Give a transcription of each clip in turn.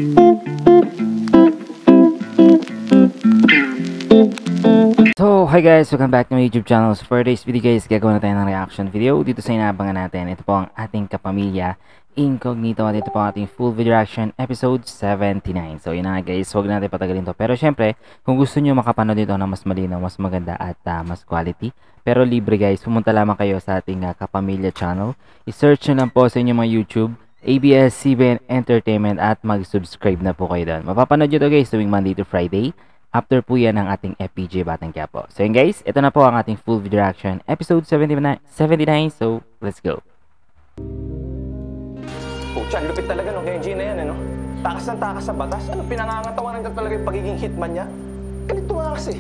So, hi guys! Welcome back to my YouTube channel. So, for today's video guys, gagawa na tayo ng reaction video dito sa inaabangan natin. Ito po ang ating kapamilya Incognito at ito po ang ating full video reaction episode 79. So, yun na nga guys, huwag natin patagalin to. Pero syempre, kung gusto nyo makapanood dito na mas malinaw, mas maganda at mas quality, pero libre guys, pumunta lamang kayo sa ating kapamilya channel. I-search nyo lang po sa inyong mga YouTube ABS-CBN Entertainment at mag-subscribe na po kayo doon. Mapapanood nyo to guys tuwing Monday to Friday. After po yan ng ating FPJ Batang Quiapo. So yun guys, ito na po ang ating full video reaction episode 79. So let's go. Pucha, lupit talaga no Kenji na yan, ano? Takas ng takas sa batas. Ano, pinangangatawanan ka talaga yung pagiging hitman niya? Ganito nga kasi.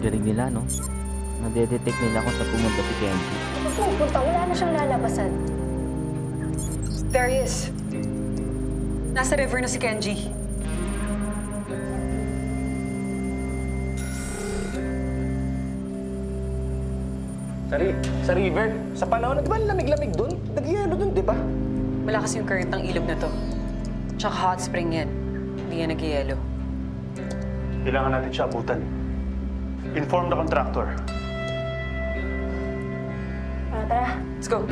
Galing nila, no? Nadedetect nila kung saan pumunta si Kenji. Pupunta, wala na siyang lalabasan. There he is. Nasa river na si Kenji. Sa river, sa panahon na di ba lamig-lamig dun? Nag-iano dun, di ba? Malakas yung current ng ilog na to. Tsaka hot spring yan. Hindi yan nag-yelo. Kailangan natin siya abutan. Inform the contractor. Tara. Let's go.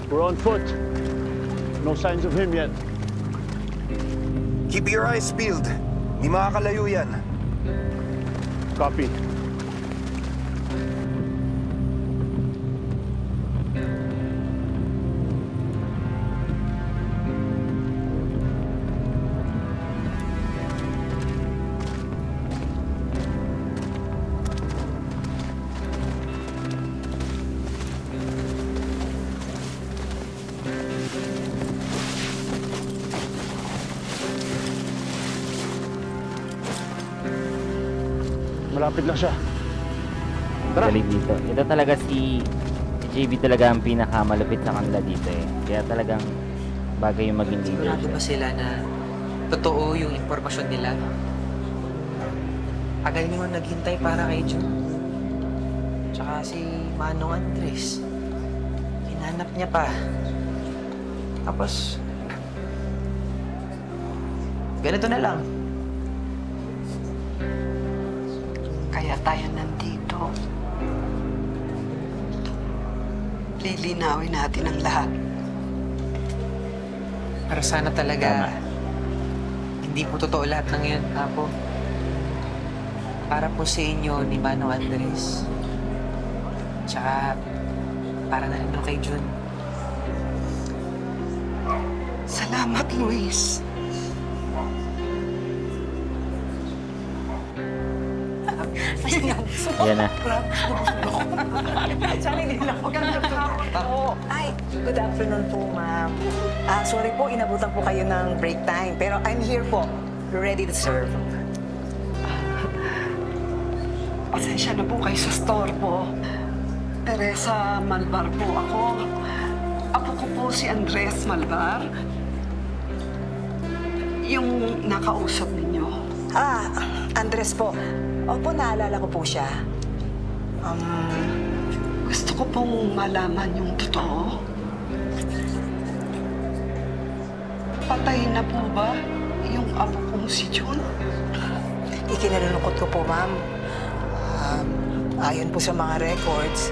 We're on foot. No signs of him yet. Keep your eyes peeled. Di makakalayo yan. Copy. Malapit na siya. Tara. Galing dito. Ito talaga si JB talaga ang pinakamalapit sa kanila dito eh. Kaya talagang bagay yung maging leader Sigurado ba siya. sila na totoo yung impormasyon nila? Tagal niyo naghintay para kay Jun. Tsaka si Manong Andres. Hinanap niya pa. Tapos, ganito na lang. Kaya tayo nandito. Lilinawin natin ang lahat. Para sana talaga hindi po totoo lahat ng yan, Apo. Para po sa inyo ni Manong Andres. Tsaka para na rin po kay Jun. Salamat, Luis. Yan na. Ay, good afternoon po, ma'am. Sorry po, inabutan po kayo ng break time. Pero I'm here po, ready to serve. Pasensya na po kayo sa storbo. Teresa Malvar po ako. Apo ko po si Andres Malvar. Yung nakausap ninyo. Andres po. Opo, naalala ko po siya. Gusto ko pong malaman yung totoo. Patay na po ba yung apo kong si June? Ikinalulungkot ko po, ma'am. Ayon po sa mga records,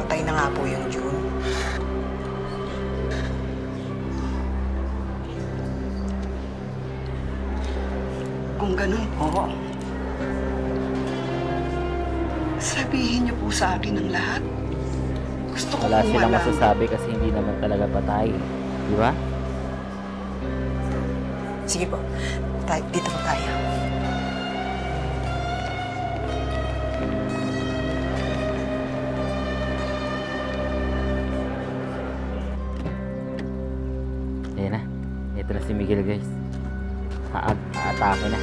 patay na nga po yung June. Kung ganun po, sabihin niyo po sa akin ang lahat. Gusto ko Wala pong silang malaman. masasabi kasi hindi naman talaga patay. Di ba? Sige po, dito po tayo. Ayan na. Ito na si Miguel, guys. Aatake na.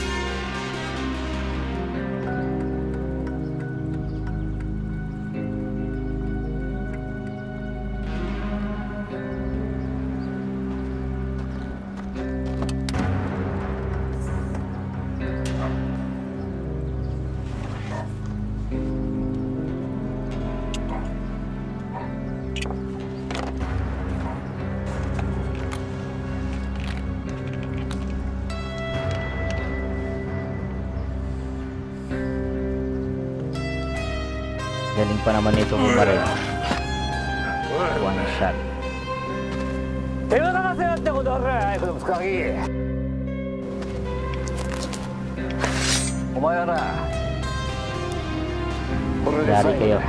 Galing pa naman ito bumaril. One shot. 手を流せなってことあるかい、この深木。お前はな、これで Yari 最後 kayo. だ。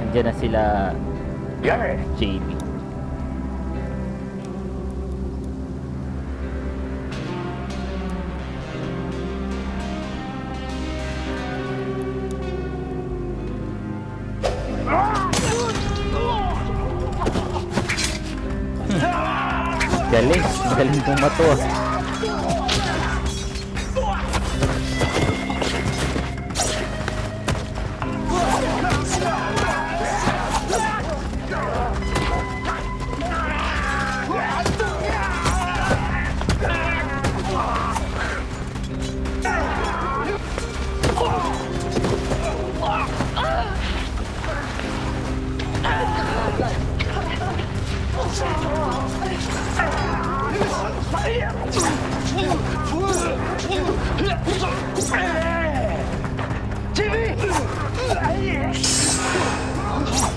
Nandiyan na sila やれ。 JB. Galing. Magaling pumato.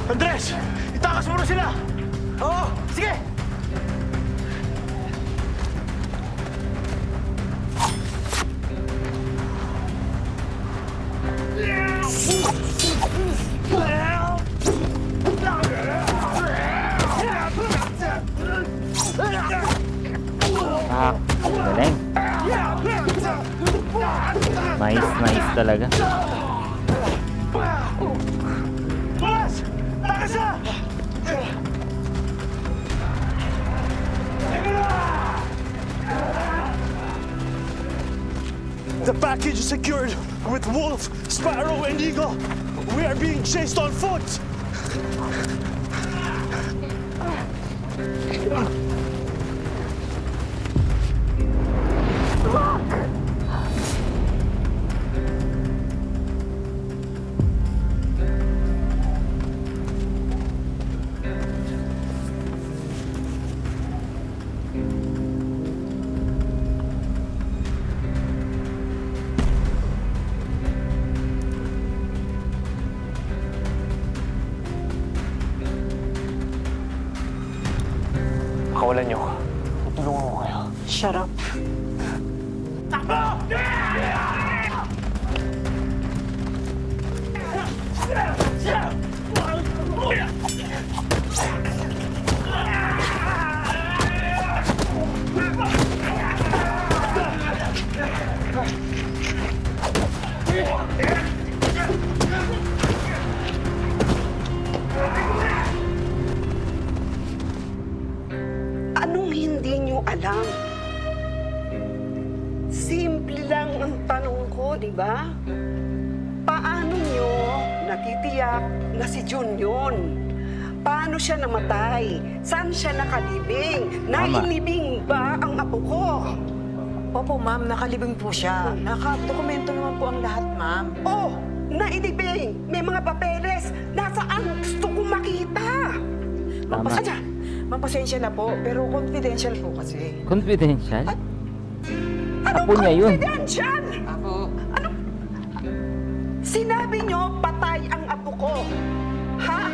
Andres! Itakas mo na sila! Oo! Sige! Galing. Nice talaga. Boss! Takas na! The package is secured with Wolf, Sparrow, and Eagle. We are being chased on foot. Pakawalan niyo. Tutulungan ko kayo. Shut up. Anong hindi niyo alam? Simple lang ang tanong ko, di ba? paano nyo natitiyak na si Jun yun? Paano siya namatay? Saan siya nakalibing? Nailibing ba ang apo ko? Opo, ma'am. Nakalibing po siya. Nakadokumento naman po ang lahat, ma'am. Oh, nailibing. May mga papeles. Nasaan? Gusto kong makita. Tama. Ma'am, pasensya na po. Pero confidential po kasi. Confidential? Anong Apo niya yun. confidential? Apo. Ano? Sinabi nyo, patay ang apo ko. Ha?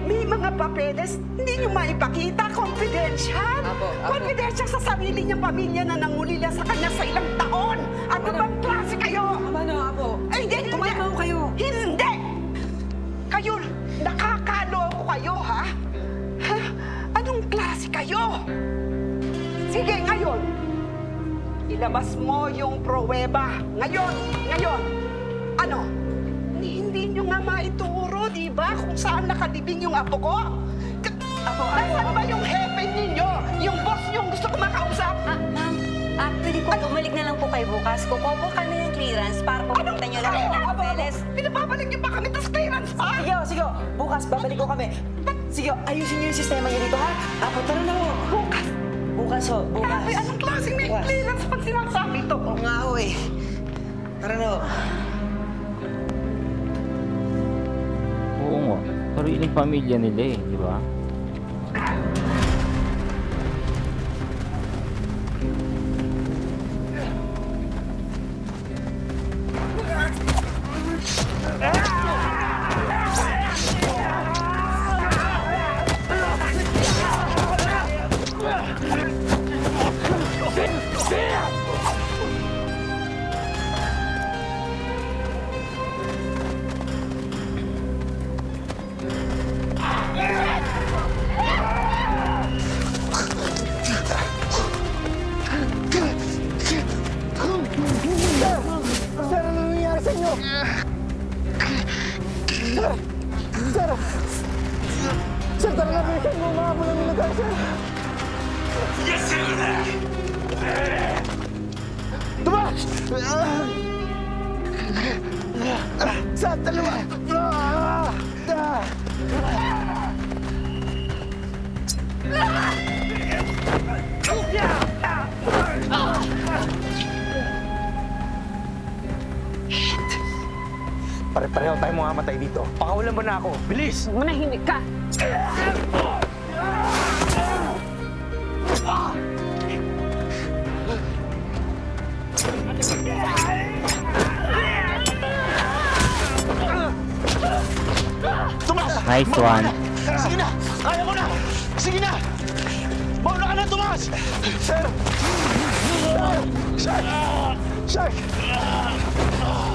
May mga papeles, hindi nyo maipakita. Confidential? Apo. Confidential sa sarili niyang pamilya na nangulila sa kanya sa ilang taon. Ano bang klase kayo? Tama na, Apo. Ay, hindi. Kumalma ko kayo. Hindi! Kayo, nakakaloko kayo, ha? Ha? Anong klase kayo? Sige, ngayon, ilabas mo yung pruweba. Ngayon. Ano? Hindi nyo nga maituro, di ba? Kung saan nakalibing yung apo ko? Nasaan ba yung hepe ninyo? Yung boss nyo gusto ko makausap? Ma'am, pwede po bumalik na lang po kayo bukas. Kukuha po kami ng clearance para po makita nyo lang yung mga papeles. Pinapabalik nyo pa kami, tas clearance pa? Sige. Bukas, babalik ko kami. Sige, ayusin niyo yung sistema niyo dito, ha? Apo, tara na ho. Bukas. Bukas ho, bukas. Ay, anong klaseng may Bukas. clearance pag sinasabi to? Oo nga ho eh. Tara na ho. Oo nga. Sariling pamilya nila eh, di ba? Sir, talaga may siyang umahabol ng military, sir. Yes, sir! Tumas! Sa dalawa! Pare-pareho tayo mamamatay dito. Pakawalan mo na ako. Bilis! Manahimik ka! Tomas! Nice one. Sige na! Kaya ko na! Sige na! Mauna ka na, Tomas! Sir! Shark! Shark!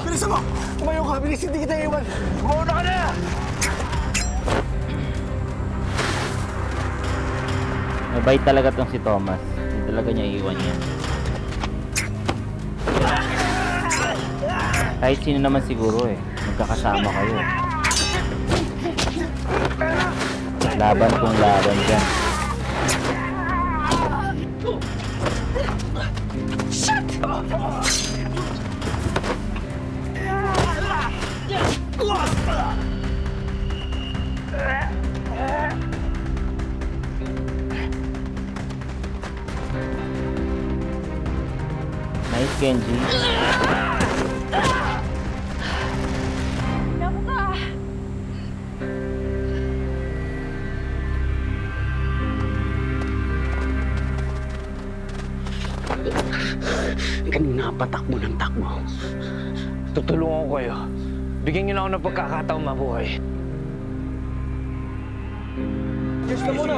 Bilisan mo! Tumayo ka! Bilis! Hindi kita iwan! Mauna ka na! Mabait talaga tong si Thomas. Hindi talaga niya iiwan yan. Kahit sino naman siguro eh. Magkakasama kayo. Laban kung laban dyan. Nice, Kenji. Kanina pa takbo ng takbo. Tutulungan ko kayo. Bigyan niyo na ako ng pagkakataon mabuhay. Gusto mo na.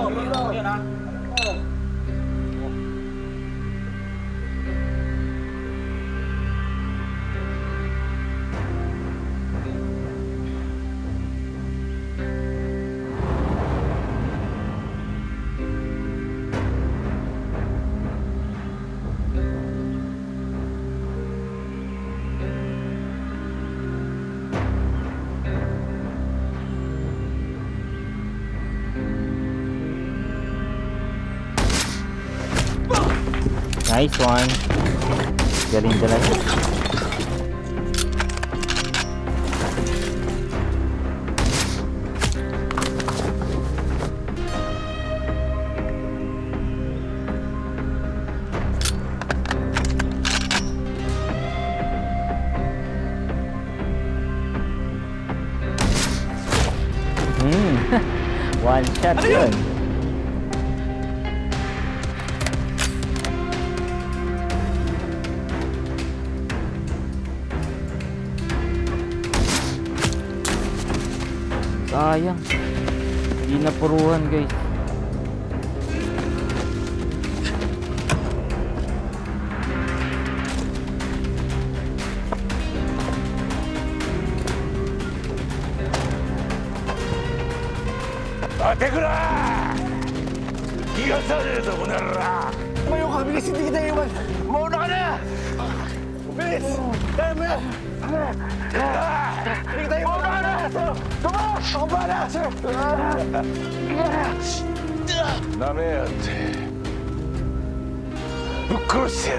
Nice one. Galing talaga. One shot yun. Sayang. Hindi napuruhan guys. Ate ko na! Iyasanin mo na ra! Tumayo ka, bilis, hindi kita iwan! Mauna ka na! Bilis! Kaya mo yan! Hindi kita iwan! Mauna ka na! Tumas! Ako ba na, sir? Namete! Bukurse!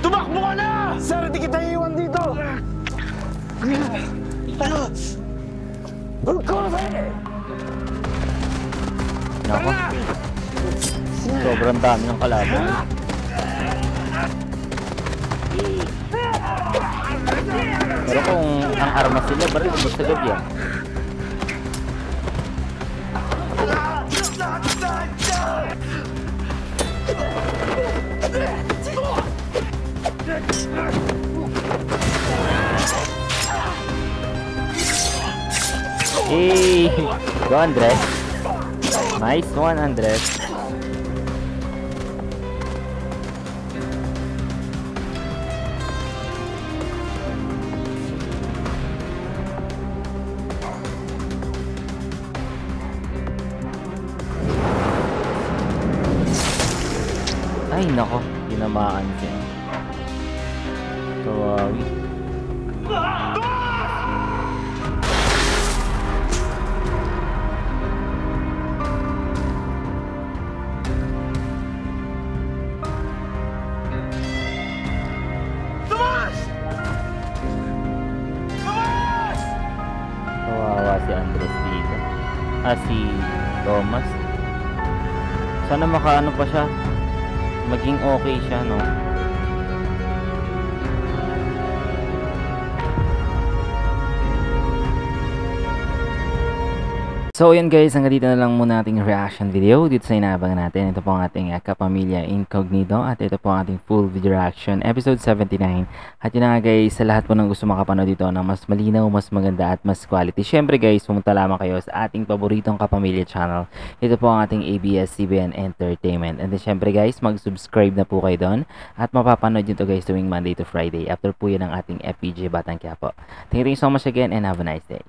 Tumakbo ka na! Sir, hindi kita iiwan dito! Nako. Sobrang dami ng kalaban. Pero kung ang armas sila, baril ubos sa gabi yan. Hey! Go Andres! Nice one Andres! Ay nako, tinamaan siya. Kawawi. Kawawa si Andres dito. Si Thomas. Sana makaano pa siya. Maging okay siya, no? So yun guys, hanggang dito na lang muna ating reaction video dito sa inaabangan natin. Ito po ang ating Kapamilya Incognito at ito po ang ating full video reaction episode 79. At yun na nga guys, sa lahat po ng gusto makapanood dito ng mas malinaw, mas maganda at mas quality, syempre guys, pumunta lamang kayo sa ating paboritong Kapamilya channel. Ito po ang ating ABS-CBN Entertainment. And then syempre guys, mag-subscribe na po kayo doon at mapapanood nyo to guys tuwing Monday to Friday. After po yun ang ating FPJ Batang Quiapo. Thank you so much again and have a nice day.